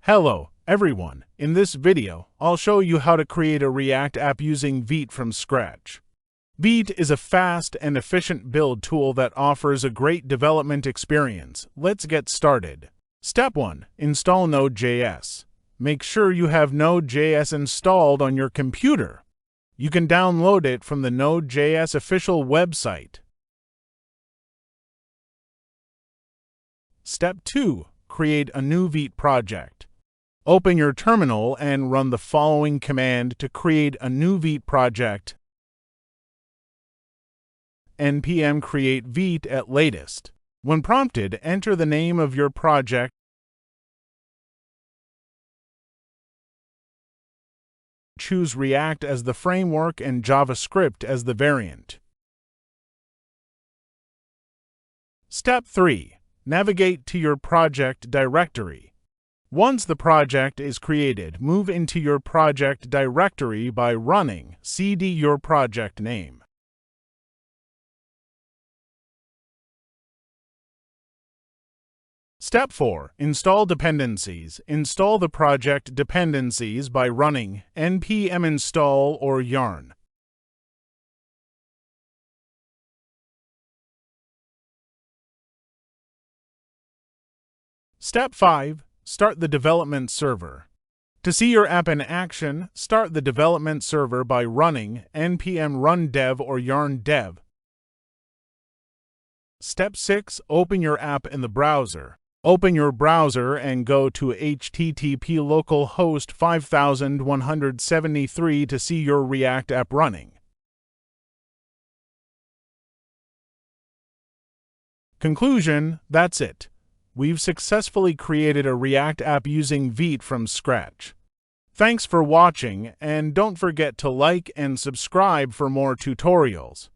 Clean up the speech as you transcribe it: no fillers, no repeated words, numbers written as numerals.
Hello, everyone. In this video, I'll show you how to create a React app using Vite from scratch. Vite is a fast and efficient build tool that offers a great development experience. Let's get started. Step 1. Install Node.js. Make sure you have Node.js installed on your computer. You can download it from the Node.js official website. Step 2. Create a new Vite project. Open your terminal and run the following command to create a new Vite project. npm create Vite at latest. When prompted, enter the name of your project. Choose React as the framework and JavaScript as the variant. Step 3. Navigate to your project directory. Once the project is created, move into your project directory by running cd your project name. Step 4. Install dependencies. Install the project dependencies by running npm install or yarn. Step 5. Start the development server. To see your app in action, start the development server by running npm run dev or yarn dev. Step 6. Open your app in the browser. Open your browser and go to http localhost 5173 to see your React app running. Conclusion: that's it. We've successfully created a React app using Vite from scratch. Thanks for watching, and don't forget to like and subscribe for more tutorials.